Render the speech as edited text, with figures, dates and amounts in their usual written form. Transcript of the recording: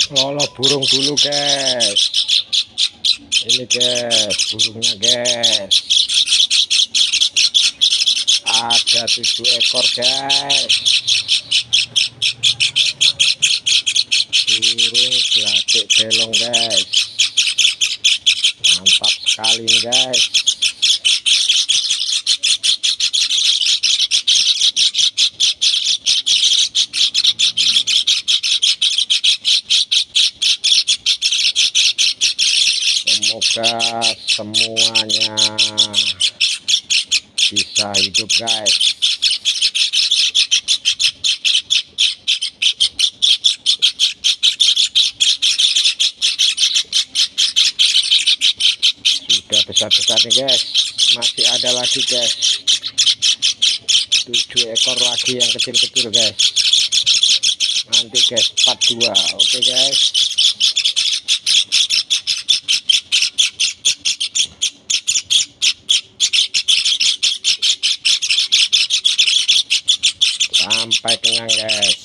Lolo burung dulu guys. Ini guys burungnya guys, ada 7 ekor guys, burung gelatik belong guys, mantap sekali nih guys. Semoga semuanya bisa hidup guys. Sudah besar-besar nih guys, masih ada lagi guys, 7 ekor lagi yang kecil-kecil guys. Nanti guys part 2. Oke guys. Sampai kenyang guys.